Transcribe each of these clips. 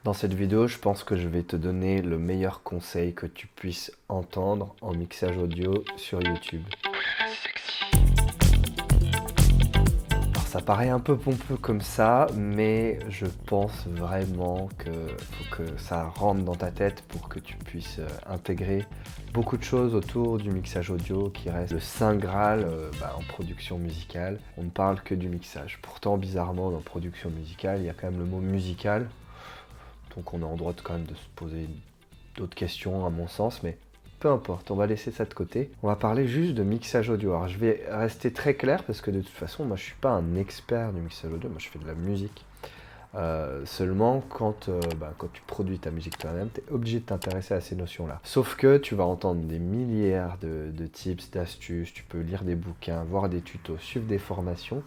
Dans cette vidéo, je pense que je vais te donner le meilleur conseil que tu puisses entendre en mixage audio sur YouTube. Alors, ça paraît un peu pompeux comme ça, mais je pense vraiment qu'il faut que ça rentre dans ta tête pour que tu puisses intégrer beaucoup de choses autour du mixage audio qui reste le saint graal en production musicale. On ne parle que du mixage. Pourtant, bizarrement, dans production musicale, il y a quand même le mot musical. Donc on est en droit quand même de se poser d'autres questions à mon sens, mais peu importe, on va laisser ça de côté. On va parler juste de mixage audio. Alors je vais rester très clair parce que de toute façon, moi je suis pas un expert du mixage audio, moi je fais de la musique. Seulement quand tu produis ta musique toi-même, tu es obligé de t'intéresser à ces notions-là. Sauf que tu vas entendre des milliards de tips, d'astuces, tu peux lire des bouquins, voir des tutos, suivre des formations.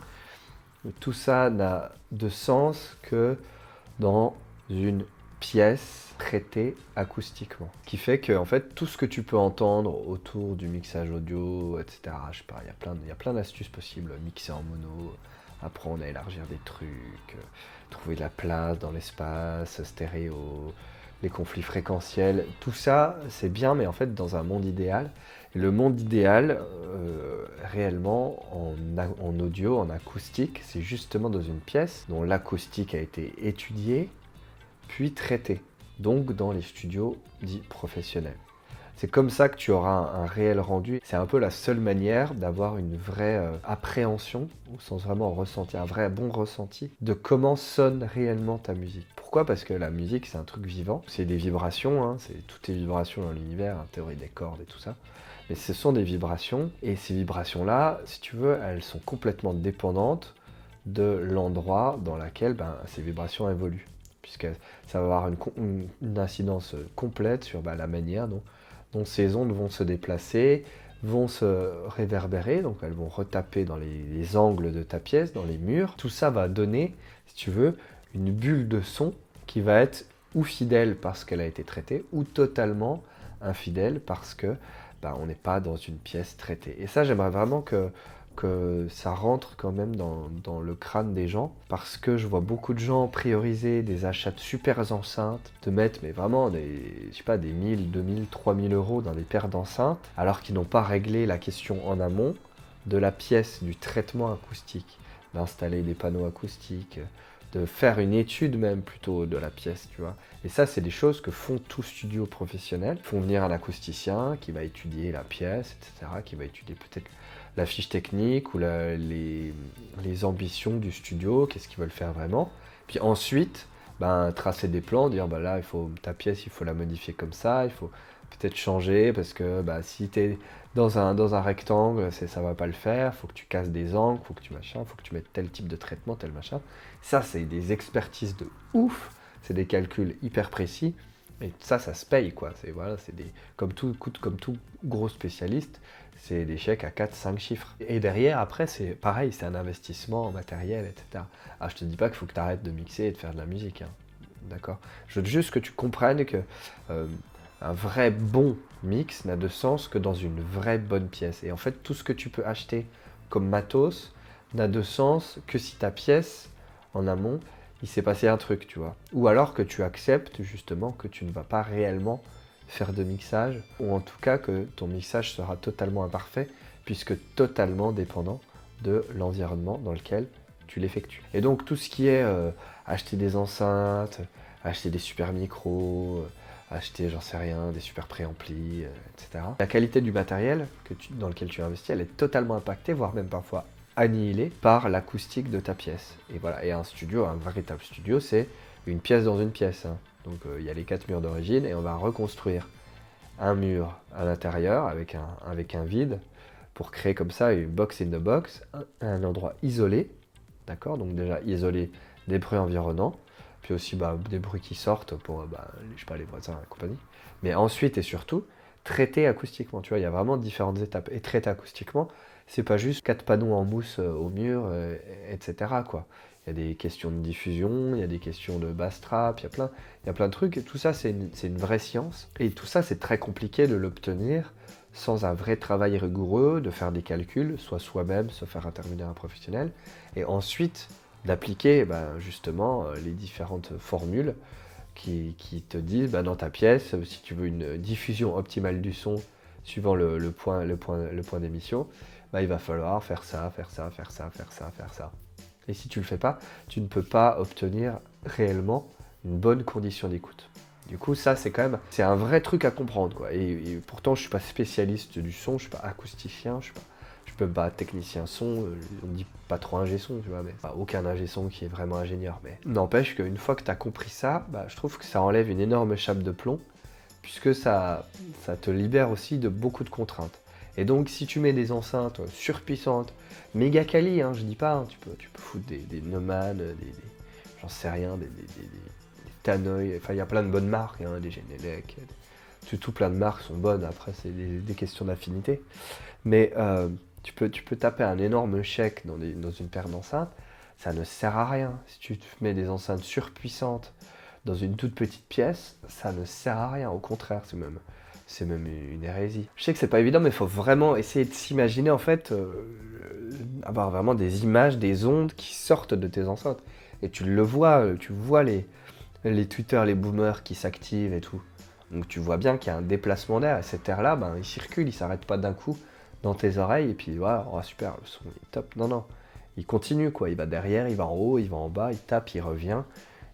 Tout ça n'a de sens que dans une pièce traitée acoustiquement. Ce qui fait que en fait, tout ce que tu peux entendre autour du mixage audio, etc., je sais pas, il y a plein d'astuces possibles. Mixer en mono, apprendre à élargir des trucs, trouver de la place dans l'espace, stéréo, les conflits fréquentiels, tout ça c'est bien, mais en fait dans un monde idéal. Et le monde idéal, réellement en audio, en acoustique, c'est justement dans une pièce dont l'acoustique a été étudiée, puis traitée, donc dans les studios dits professionnels. C'est comme ça que tu auras un réel rendu. C'est un peu la seule manière d'avoir une vraie appréhension, au sens vraiment ressenti, un vrai bon ressenti de comment sonne réellement ta musique. Pourquoi? Parce que la musique, c'est un truc vivant. C'est des vibrations, hein, c'est toutes les vibrations dans l'univers, la théorie des cordes et tout ça. Mais ce sont des vibrations, et ces vibrations-là, si tu veux, elles sont complètement dépendantes de l'endroit dans lequel ces vibrations évoluent. Puisque ça va avoir une incidence complète sur la manière dont ces ondes vont se déplacer, vont se réverbérer, donc elles vont retaper dans les angles de ta pièce, dans les murs. Tout ça va donner, si tu veux, une bulle de son qui va être ou fidèle parce qu'elle a été traitée, ou totalement infidèle parce que on n'est pas dans une pièce traitée. Et ça, j'aimerais vraiment que ça rentre quand même dans le crâne des gens, parce que je vois beaucoup de gens prioriser des achats de super enceintes, de mettre mais vraiment des 1000, 2000, 3000 euros dans des paires d'enceintes, alors qu'ils n'ont pas réglé la question en amont de la pièce, du traitement acoustique, d'installer des panneaux acoustiques, de faire une étude même plutôt de la pièce, tu vois. Et ça, c'est des choses que font tout studio professionnel. Ils font venir un acousticien qui va étudier la pièce, etc., qui va étudier peut-être la fiche technique ou les ambitions du studio, qu'est-ce qu'ils veulent faire vraiment. Puis ensuite, tracer des plans, dire là, ta pièce, il faut la modifier comme ça, il faut peut-être changer parce que si tu es dans un rectangle, ça va pas le faire, faut que tu casses des angles, faut que tu mettes tel type de traitement, tel machin. Ça, c'est des expertises de ouf, c'est des calculs hyper précis. Et ça se paye, quoi. Comme tout gros spécialiste, c'est des chèques à 4-5 chiffres. Et derrière, après, c'est pareil, c'est un investissement en matériel, etc. Ah, je te dis pas qu'il faut que tu arrêtes de mixer et de faire de la musique, hein. D'accord? Je veux juste que tu comprennes que un vrai bon mix n'a de sens que dans une vraie bonne pièce. Et en fait, tout ce que tu peux acheter comme matos n'a de sens que si ta pièce, en amont, il s'est passé un truc, tu vois. Ou alors que tu acceptes justement que tu ne vas pas réellement faire de mixage, ou en tout cas que ton mixage sera totalement imparfait, puisque totalement dépendant de l'environnement dans lequel tu l'effectues. Et donc tout ce qui est acheter des enceintes, acheter des super micros, acheter, j'en sais rien, des super préamplis, etc. La qualité du matériel dans lequel tu investis, elle est totalement impactée, voire même parfois annihilée par l'acoustique de ta pièce. Et voilà, et un studio, un véritable studio, c'est une pièce dans une pièce, hein. Donc il y a les 4 murs d'origine et on va reconstruire un mur à l'intérieur avec un vide pour créer comme ça une box in the box, un endroit isolé, d'accord? Donc déjà isolé des bruits environnants, puis aussi des bruits qui sortent pour je sais pas, les voisins et compagnie. Mais ensuite et surtout, traité acoustiquement, tu vois, il y a vraiment différentes étapes. Et traité acoustiquement, c'est pas juste 4 panneaux en mousse au mur, etc., quoi. Il y a des questions de diffusion, il y a des questions de bass trap, il y a plein de trucs. Et tout ça, c'est une vraie science. Et tout ça, c'est très compliqué de l'obtenir sans un vrai travail rigoureux, de faire des calculs, soit soi-même, soit faire intervenir un professionnel. Et ensuite, d'appliquer justement les différentes formules qui te disent bah, dans ta pièce, si tu veux une diffusion optimale du son suivant le point d'émission, bah, il va falloir faire ça, faire ça, faire ça, faire ça, faire ça. Et si tu le fais pas, tu ne peux pas obtenir réellement une bonne condition d'écoute. Du coup, ça, c'est un vrai truc à comprendre, quoi. Et pourtant, je suis pas spécialiste du son, je suis pas acousticien, je suis même pas technicien son, on me dit pas trop ingé son, tu vois, mais enfin, aucun ingé son qui est vraiment ingénieur. Mais n'empêche qu'une fois que tu as compris ça, bah, je trouve que ça enlève une énorme chape de plomb, puisque ça te libère aussi de beaucoup de contraintes. Et donc, si tu mets des enceintes surpuissantes, méga quali, hein, je dis pas, hein, tu peux foutre des Neumann, j'en sais rien, des Tannoy, enfin il y a plein de bonnes marques, hein, des Genelec, tout plein de marques sont bonnes, après c'est des questions d'affinité. Mais tu peux taper un énorme chèque dans une paire d'enceintes, ça ne sert à rien. Si tu te mets des enceintes surpuissantes dans une toute petite pièce, ça ne sert à rien, au contraire, c'est même une hérésie. Je sais que c'est pas évident, mais il faut vraiment essayer de s'imaginer en fait, avoir vraiment des images, des ondes qui sortent de tes enceintes. Et tu vois les tweeters, les boomers qui s'activent et tout. Donc tu vois bien qu'il y a un déplacement d'air, et cet air-là, ben, il circule, il s'arrête pas d'un coup dans tes oreilles, et puis voilà, oh, super, le son est top. Non, non, il continue quoi, il va derrière, il va en haut, il va en bas, il tape, il revient,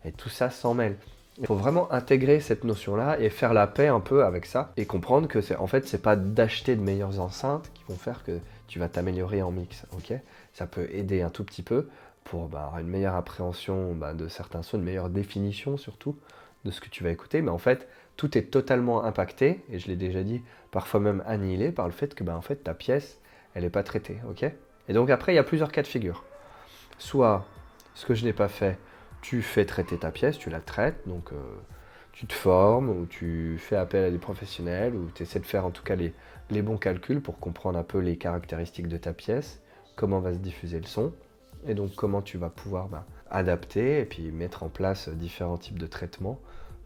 et tout ça s'en mêle. Il faut vraiment intégrer cette notion-là et faire la paix un peu avec ça, et comprendre que en fait, c'est pas d'acheter de meilleures enceintes qui vont faire que tu vas t'améliorer en mix, ok? Ça peut aider un tout petit peu pour avoir une meilleure appréhension de certains sons, une meilleure définition surtout de ce que tu vas écouter, mais en fait, tout est totalement impacté, et je l'ai déjà dit, parfois même annihilé par le fait que en fait, ta pièce, elle n'est pas traitée, ok? Et donc après, il y a plusieurs cas de figure. Soit, ce que je n'ai pas fait, tu fais traiter ta pièce, tu la traites, donc tu te formes, ou tu fais appel à des professionnels, ou tu essaies de faire en tout cas les bons calculs pour comprendre un peu les caractéristiques de ta pièce, comment va se diffuser le son, et donc comment tu vas pouvoir adapter et puis mettre en place différents types de traitements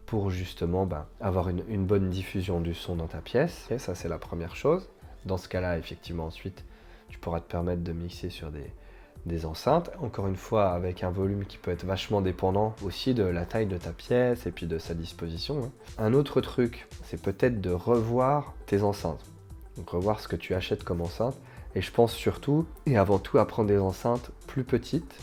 pour justement avoir une bonne diffusion du son dans ta pièce. Et ça, c'est la première chose. Dans ce cas-là, effectivement, ensuite, tu pourras te permettre de mixer sur des enceintes. Encore une fois, avec un volume qui peut être vachement dépendant aussi de la taille de ta pièce et puis de sa disposition, hein. Un autre truc, c'est peut-être de revoir tes enceintes. Donc revoir ce que tu achètes comme enceinte. Et je pense surtout et avant tout à prendre des enceintes plus petites.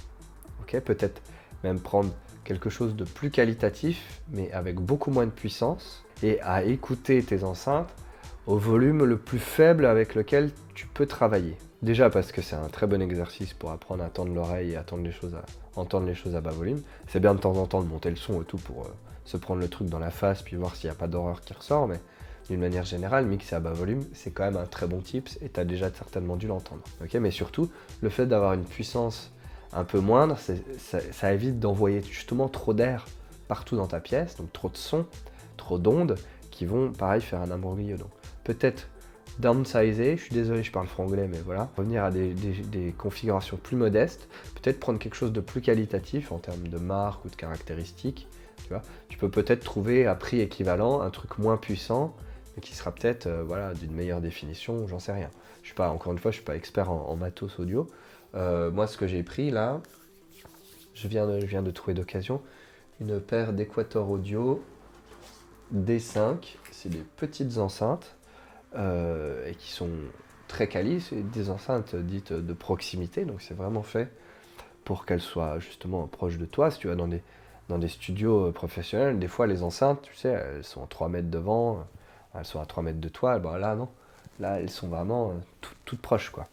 Ok, peut-être même prendre quelque chose de plus qualitatif, mais avec beaucoup moins de puissance, et à écouter tes enceintes au volume le plus faible avec lequel tu peux travailler. Déjà parce que c'est un très bon exercice pour apprendre à tendre l'oreille et à entendre les choses à bas volume. C'est bien de temps en temps de monter le son et tout pour se prendre le truc dans la face, puis voir s'il n'y a pas d'horreur qui ressort, mais d'une manière générale, mixer à bas volume, c'est quand même un très bon tips, et tu as déjà certainement dû l'entendre. Okay, mais surtout, le fait d'avoir une puissance un peu moindre, ça évite d'envoyer justement trop d'air partout dans ta pièce, donc trop de sons, trop d'ondes qui vont pareil faire un imbroglio. Donc peut-être downsizer, je suis désolé je parle franglais mais voilà, revenir à des configurations plus modestes, peut-être prendre quelque chose de plus qualitatif en termes de marque ou de caractéristiques, tu vois. Tu peux peut-être trouver à prix équivalent un truc moins puissant mais qui sera peut-être voilà, d'une meilleure définition, j'en sais rien. Je suis pas, encore une fois, je suis pas expert en matos audio. Moi, ce que j'ai pris là, je viens de trouver d'occasion une paire d'Equator Audio D5. C'est des petites enceintes et qui sont très quali. C'est des enceintes dites de proximité, donc c'est vraiment fait pour qu'elles soient justement proches de toi. Si tu vas dans des studios professionnels, des fois les enceintes, tu sais, elles sont à 3 mètres devant, elles sont à 3 mètres de toi. Ben là, non. Là, elles sont vraiment toutes proches, quoi.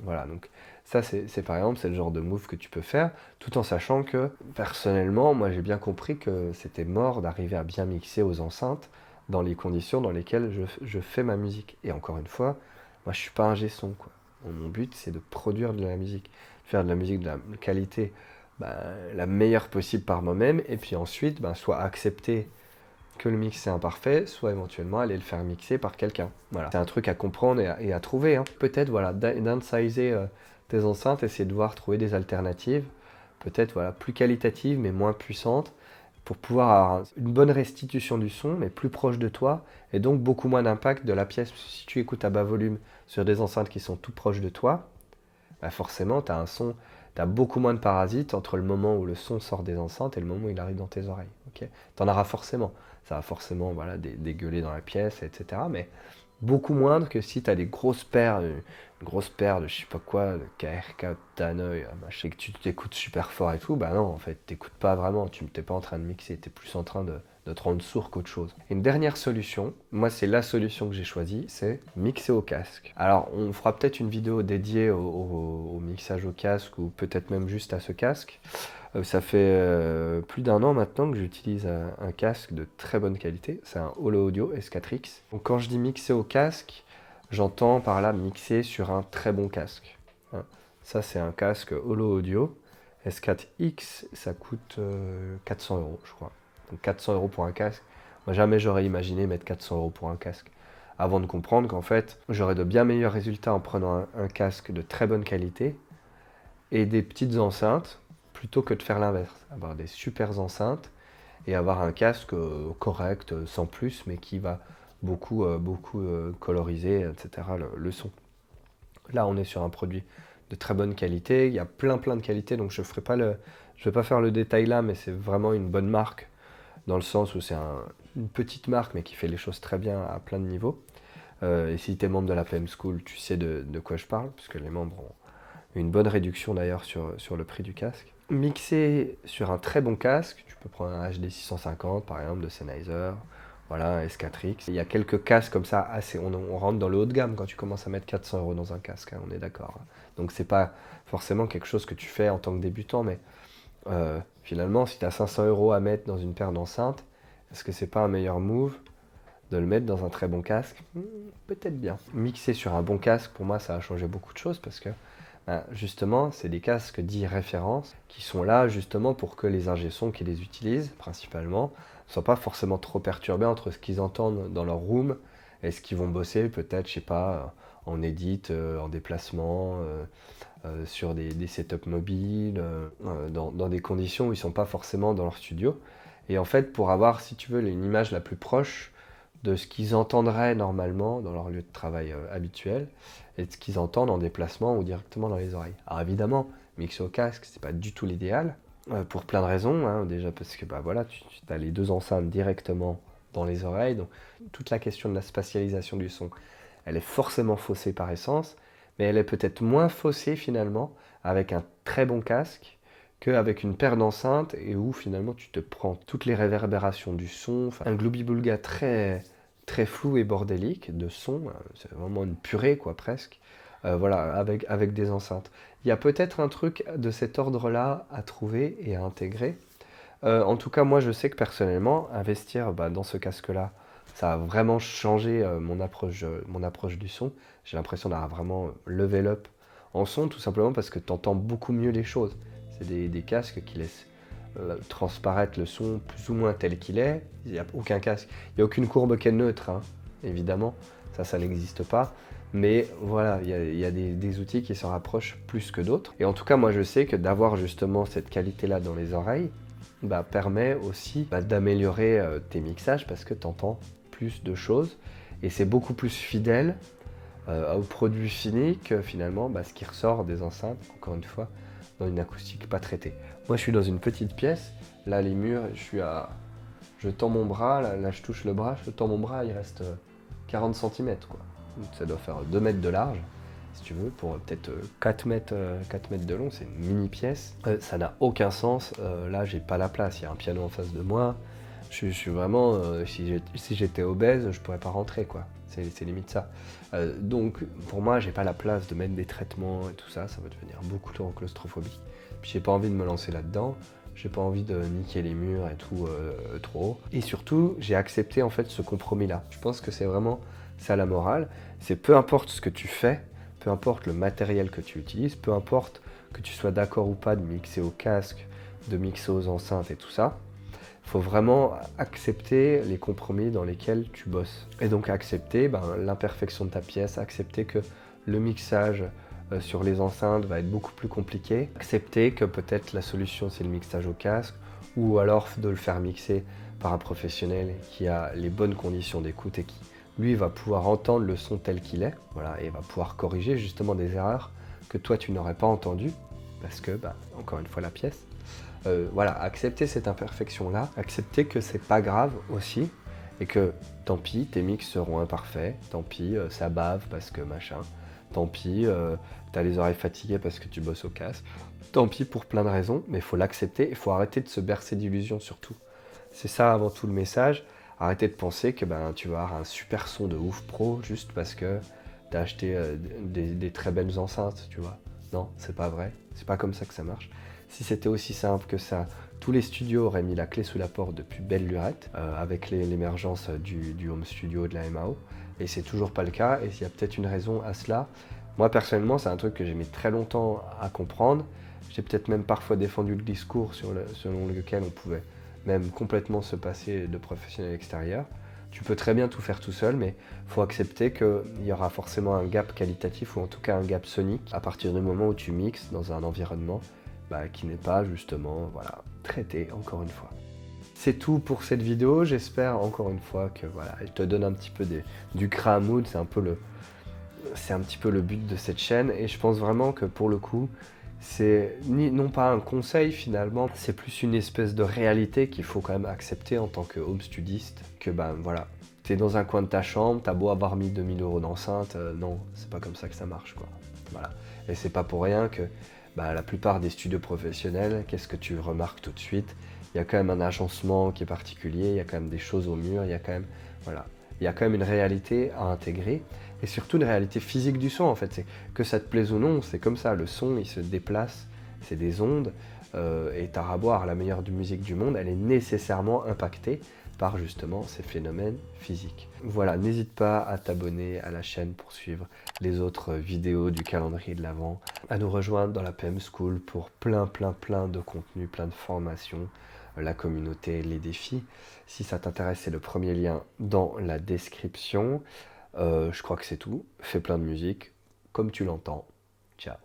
Voilà, donc ça c'est par exemple, c'est le genre de move que tu peux faire, tout en sachant que, personnellement, moi j'ai bien compris que c'était mort d'arriver à bien mixer aux enceintes dans les conditions dans lesquelles je fais ma musique. Et encore une fois, moi je suis pas ingé son, quoi. Mon but c'est de produire de la musique, faire de la musique de la qualité la meilleure possible par moi-même, et puis ensuite soit accepter que le mix est imparfait, soit éventuellement aller le faire mixer par quelqu'un. Voilà. C'est un truc à comprendre et à trouver, hein. Peut-être voilà, downsizer tes enceintes, essayer de voir trouver des alternatives, peut-être voilà, plus qualitatives mais moins puissantes, pour pouvoir avoir une bonne restitution du son, mais plus proche de toi, et donc beaucoup moins d'impact de la pièce. Si tu écoutes à bas volume sur des enceintes qui sont tout proches de toi, forcément tu as un son tu as beaucoup moins de parasites entre le moment où le son sort des enceintes et le moment où il arrive dans tes oreilles. Ok, tu en auras forcément. Ça va forcément voilà, dégueuler dans la pièce, etc. Mais beaucoup moindre que si tu as des grosses paires, une grosse paire de je sais pas quoi, de KRK, Tannoy, machin, et que tu t'écoutes super fort et tout, bah non, en fait, t'écoutes pas vraiment, tu t'es pas en train de mixer, t'es plus en train de te rendre sourd qu'autre chose. Une dernière solution, moi c'est la solution que j'ai choisie, c'est mixer au casque. Alors on fera peut-être une vidéo dédiée au mixage au casque ou peut-être même juste à ce casque. Ça fait plus d'un an maintenant que j'utilise un casque de très bonne qualité, c'est un Holo Audio S4X. Donc quand je dis mixer au casque, j'entends par là mixer sur un très bon casque. Hein. Ça c'est un casque Holo Audio S4X, ça coûte 400 euros je crois. Donc 400 euros pour un casque. Moi jamais j'aurais imaginé mettre 400 euros pour un casque. Avant de comprendre qu'en fait j'aurais de bien meilleurs résultats en prenant un casque de très bonne qualité et des petites enceintes plutôt que de faire l'inverse, avoir des super enceintes et avoir un casque correct, sans plus, mais qui va beaucoup, coloriser, etc. Le son. Là, on est sur un produit de très bonne qualité. Il y a plein de qualités, donc je vais pas faire le détail là, mais c'est vraiment une bonne marque dans le sens où c'est une petite marque, mais qui fait les choses très bien à plein de niveaux. Et si tu es membre de la PM School, tu sais de quoi je parle, puisque les membres ont une bonne réduction d'ailleurs sur le prix du casque. Mixé sur un très bon casque, tu peux prendre un HD 650 par exemple de Sennheiser, voilà, un S4X. Il y a quelques casques comme ça, on rentre dans le haut de gamme quand tu commences à mettre 400 euros dans un casque, hein, on est d'accord. Donc c'est pas forcément quelque chose que tu fais en tant que débutant, mais finalement si tu as 500 euros à mettre dans une paire d'enceintes, est-ce que c'est pas un meilleur move de le mettre dans un très bon casque? Peut-être bien. Mixer sur un bon casque, pour moi ça a changé beaucoup de choses parce que justement, c'est des casques dits références qui sont là justement pour que les ingé-sons qui les utilisent principalement ne soient pas forcément trop perturbés entre ce qu'ils entendent dans leur room et ce qu'ils vont bosser peut-être, je sais pas, en edit, en déplacement, sur des setups mobiles, dans des conditions où ils ne sont pas forcément dans leur studio. Et en fait, pour avoir, si tu veux, une image la plus proche de ce qu'ils entendraient normalement dans leur lieu de travail habituel et de ce qu'ils entendent en déplacement ou directement dans les oreilles. Alors évidemment, mixer au casque, c'est pas du tout l'idéal, pour plein de raisons. Hein. Déjà parce que bah, voilà, tu as les deux enceintes directement dans les oreilles, donc toute la question de la spatialisation du son, elle est forcément faussée par essence, mais elle est peut-être moins faussée finalement avec un très bon casque qu'avec une paire d'enceintes et où finalement tu te prends toutes les réverbérations du son, un gloobie-boulga très flou et bordélique de son, c'est vraiment une purée quoi presque, voilà, avec des enceintes. Il y a peut-être un truc de cet ordre-là à trouver et à intégrer. En tout cas, moi je sais que personnellement, investir dans ce casque-là, ça a vraiment changé mon approche du son. J'ai l'impression d'avoir vraiment level up en son, tout simplement parce que tu entends beaucoup mieux les choses. C'est des casques qui laissent transparaître le son plus ou moins tel qu'il est. Il n'y a aucun casque, il n'y a aucune courbe qui est neutre, hein, évidemment, ça n'existe pas. Mais voilà, il y a des outils qui s'en rapprochent plus que d'autres. Et en tout cas, moi je sais que d'avoir justement cette qualité-là dans les oreilles, permet aussi d'améliorer tes mixages parce que tu entends plus de choses. Et c'est beaucoup plus fidèle au produit fini que finalement ce qui ressort des enceintes, encore une fois, dans une acoustique pas traitée. Moi je suis dans une petite pièce, là les murs, je tends mon bras, là je touche le bras, je tends mon bras, il reste 40 cm quoi. Donc, ça doit faire 2 mètres de large, si tu veux, pour peut-être 4 mètres de long, c'est une mini pièce. Ça n'a aucun sens, là j'ai pas la place, il y a un piano en face de moi, je suis vraiment, si j'étais obèse, je pourrais pas rentrer quoi. C'est limite ça. Donc pour moi, j'ai pas la place de mettre des traitements et tout ça, ça va devenir beaucoup trop claustrophobique. Puis j'ai pas envie de me lancer là-dedans, j'ai pas envie de niquer les murs et tout trop haut. Et surtout, j'ai accepté en fait ce compromis-là. Je pense que c'est vraiment ça la morale. C'est peu importe ce que tu fais, peu importe le matériel que tu utilises, peu importe que tu sois d'accord ou pas de mixer au casque, de mixer aux enceintes et tout ça, il faut vraiment accepter les compromis dans lesquels tu bosses. Et donc accepter l'imperfection de ta pièce, accepter que le mixage sur les enceintes va être beaucoup plus compliqué, accepter que peut-être la solution c'est le mixage au casque, ou alors de le faire mixer par un professionnel qui a les bonnes conditions d'écoute et qui, lui, va pouvoir entendre le son tel qu'il est, voilà, et va pouvoir corriger justement des erreurs que toi tu n'aurais pas entendues, parce que, bah, encore une fois, la pièce. Voilà, accepter cette imperfection-là, accepter que c'est pas grave aussi, et que tant pis, tes mix seront imparfaits, tant pis, ça bave parce que machin, tant pis, t'as les oreilles fatiguées parce que tu bosses au casque, tant pis pour plein de raisons, mais il faut l'accepter, il faut arrêter de se bercer d'illusions surtout. C'est ça avant tout le message, arrêter de penser que ben, tu vas avoir un super son de ouf pro juste parce que t'as acheté des très belles enceintes, tu vois. Non, c'est pas vrai, c'est pas comme ça que ça marche. Si c'était aussi simple que ça, tous les studios auraient mis la clé sous la porte depuis belle lurette, avec l'émergence du home studio de la MAO, et c'est toujours pas le cas, et il y a peut-être une raison à cela. Moi personnellement, c'est un truc que j'ai mis très longtemps à comprendre. J'ai peut-être même parfois défendu le discours selon lequel on pouvait même complètement se passer de professionnels extérieurs. Tu peux très bien tout faire tout seul, mais il faut accepter qu'il y aura forcément un gap qualitatif, ou en tout cas un gap sonique, à partir du moment où tu mixes dans un environnement qui n'est pas justement traité, encore une fois. C'est tout pour cette vidéo, j'espère encore une fois que elle te donne un petit peu du grain à moudre, c'est un petit peu le but de cette chaîne, et je pense vraiment que pour le coup, c'est non pas un conseil finalement, c'est plus une espèce de réalité qu'il faut quand même accepter en tant que home studiste, que t'es dans un coin de ta chambre, t'as beau avoir mis 2000 € d'enceinte, non, c'est pas comme ça que ça marche, quoi. Voilà. Et c'est pas pour rien que la plupart des studios professionnels, qu'est-ce que tu remarques tout de suite? Il y a quand même un agencement qui est particulier, il y a quand même des choses au mur, il y a quand même une réalité à intégrer, et surtout une réalité physique du son en fait. C'est que ça te plaise ou non, c'est comme ça, le son il se déplace, c'est des ondes, et t'as beau la meilleure musique du monde, elle est nécessairement impactée par justement ces phénomènes physiques. Voilà, n'hésite pas à t'abonner à la chaîne pour suivre les autres vidéos du calendrier de l'Avent, à nous rejoindre dans la PM School pour plein de contenus, plein de formations, la communauté, les défis. Si ça t'intéresse, c'est le premier lien dans la description. Je crois que c'est tout. Fais plein de musique, comme tu l'entends. Ciao.